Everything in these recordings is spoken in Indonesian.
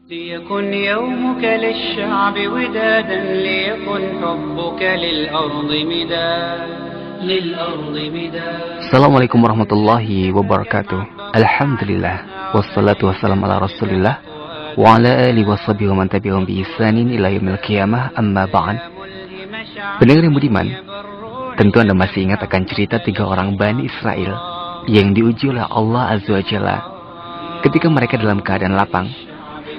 ليكن يومك للشعب ودادا ليكن حبك للأرض مداد. Assalamualaikum warahmatullahi wabarakatuh. Alhamdulillah wassalatu wassalamu ala Rasulillah wa ala alihi washabihi wa man tabi'ahum bi ihsanin ila yaumil qiyamah, amma ba'd. Pendengar yang budiman, tentu Anda masih ingat akan cerita 3 orang Bani Israel yang diuji oleh Allah Azza wa Jalla ketika mereka dalam keadaan lapang,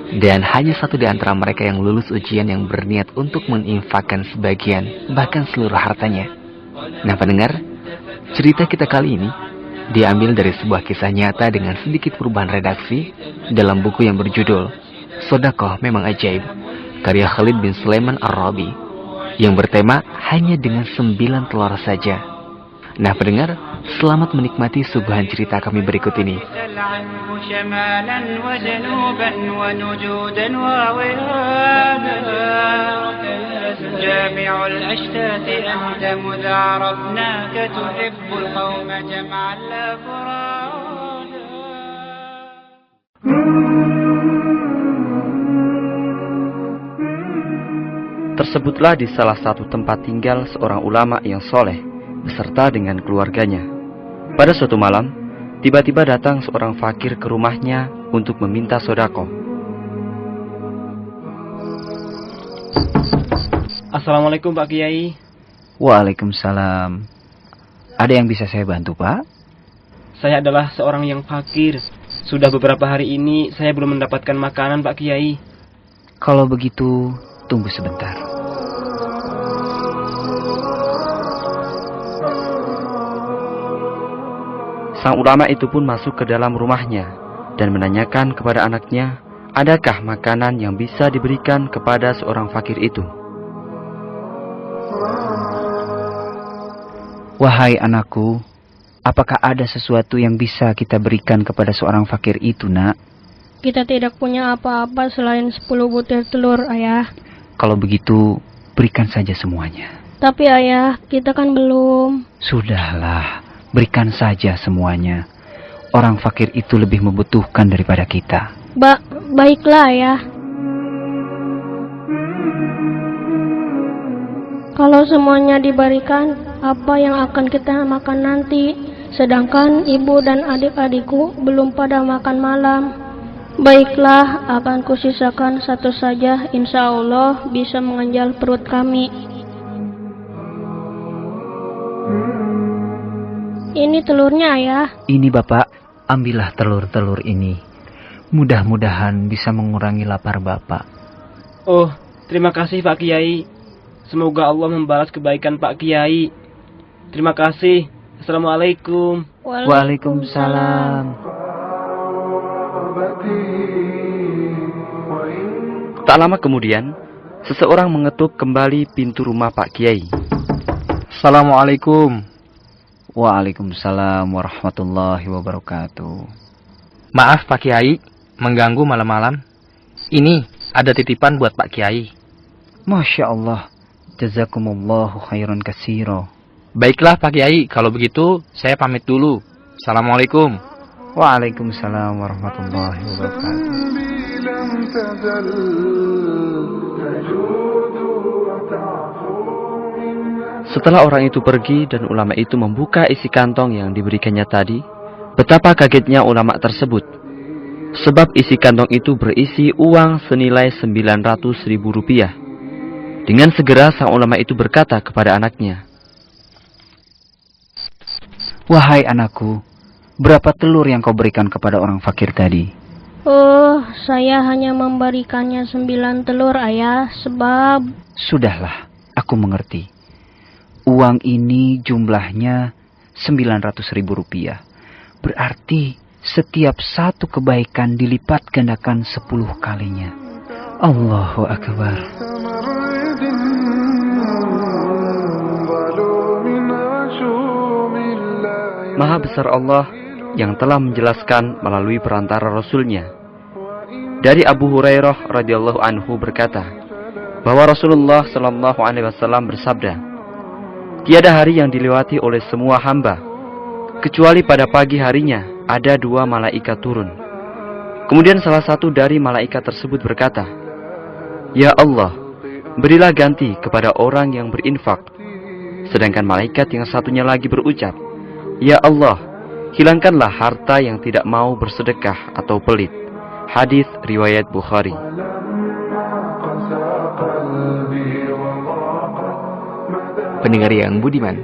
dan hanya satu di antara mereka yang lulus ujian yang berniat untuk menginfakkan sebagian, bahkan seluruh hartanya. Nah pendengar, cerita kita kali ini diambil dari sebuah kisah nyata dengan sedikit perubahan redaksi dalam buku yang berjudul Sodakoh Memang Ajaib, karya Khalid bin Sulaiman Ar-Rabi, yang bertema hanya dengan 9 telur saja. Nah pendengar, selamat menikmati suguhan cerita kami berikut ini. Tersebutlah di salah satu tempat tinggal seorang ulama yang soleh beserta dengan keluarganya. Pada suatu malam, tiba-tiba datang seorang fakir ke rumahnya untuk meminta sodako. Assalamualaikum Pak Kiai. Waalaikumsalam. Ada yang bisa saya bantu, Pak? Saya adalah seorang yang fakir. Sudah beberapa hari ini saya belum mendapatkan makanan Pak Kiai. Kalau begitu, tunggu sebentar. Sang ulama itu pun masuk ke dalam rumahnya dan menanyakan kepada anaknya, adakah makanan yang bisa diberikan kepada seorang fakir itu. Wahai anakku, apakah ada sesuatu yang bisa kita berikan kepada seorang fakir itu, Nak? Kita tidak punya apa-apa selain 10 butir telur, Ayah. Kalau begitu, berikan saja semuanya. Tapi Ayah, kita kan belum. Sudahlah, berikan saja semuanya. Orang fakir itu lebih membutuhkan daripada kita. Baiklah, Ayah. Kalau semuanya diberikan, apa yang akan kita makan nanti? Sedangkan ibu dan adik-adikku belum pada makan malam. Baiklah, akan kusisakan satu saja, insya Allah bisa mengenjal perut kami. Ini telurnya, Ayah. Ini Bapak, ambillah telur-telur ini. Mudah-mudahan bisa mengurangi lapar Bapak. Oh, terima kasih Pak Kiai. Semoga Allah membalas kebaikan Pak Kiai. Terima kasih. Assalamualaikum. Waalaikumsalam. Tak lama kemudian, seseorang mengetuk kembali pintu rumah Pak Kiai. Assalamualaikum. Waalaikumsalam warahmatullahi wabarakatuh. Maaf Pak Kiai, mengganggu malam-malam. Ini ada titipan buat Pak Kiai. Masya Allah, jazakumullahu khairan katsira. Baiklah Pak Kiai, kalau begitu saya pamit dulu. Assalamualaikum. Waalaikumsalam warahmatullahi wabarakatuh. Setelah orang itu pergi dan ulama itu membuka isi kantong yang diberikannya tadi, betapa kagetnya ulama tersebut. Sebab isi kantong itu berisi uang senilai 900.000 rupiah. Dengan segera sang ulama itu berkata kepada anaknya, Wahai anakku, berapa telur yang kau berikan kepada orang fakir tadi? Oh, saya hanya memberikannya 9 telur, Ayah, sebab... Sudahlah, aku mengerti. Uang ini jumlahnya 900.000 rupiah. Berarti setiap satu kebaikan dilipat gandakan 10 kalinya. Allahu Akbar. Maha besar Allah yang telah menjelaskan melalui perantara Rasulnya. Dari Abu Hurairah radhiyallahu anhu berkata, bahwa Rasulullah sallallahu alaihi wasallam bersabda, tiada hari yang dilewati oleh semua hamba kecuali pada pagi harinya ada 2 malaikat turun. Kemudian salah satu dari malaikat tersebut berkata, "Ya Allah, berilah ganti kepada orang yang berinfak." Sedangkan malaikat yang satunya lagi berucap, "Ya Allah, hilangkanlah harta yang tidak mau bersedekah atau pelit." Hadis riwayat Bukhari. Pendengar yang budiman,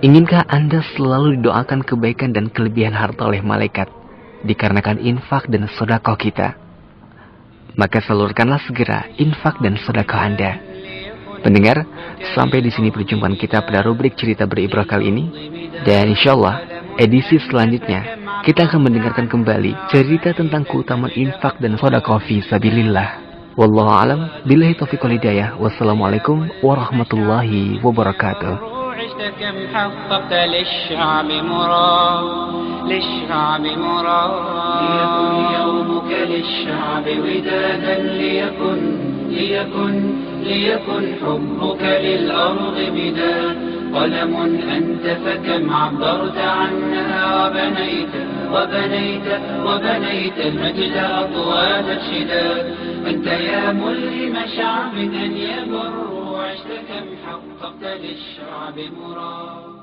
inginkah Anda selalu didoakan kebaikan dan kelebihan harta oleh malaikat dikarenakan infak dan sedekah kita? Maka salurkanlah segera infak dan sedekah Anda. Pendengar, sampai di sini perjumpaan kita pada rubrik cerita beribrah kali ini, dan insyaallah edisi selanjutnya kita akan mendengarkan kembali cerita tentang keutamaan infak dan sedekah fi sabilillah. Wallahu a'lam, billahi taufiq wal hidayah. Wassalamualaikum warahmatullahi wabarakatuh. كم حققت للشعب مراد للشعب مراد ليكن يومك للشعب ودادا ليكن حبك للأرض بداد قلم أنت فكم عبرت عنها وبنيت المجد أطوال الشداد أنت يا ملهم شعب أن يبر عشت كم حققت للشعب مراد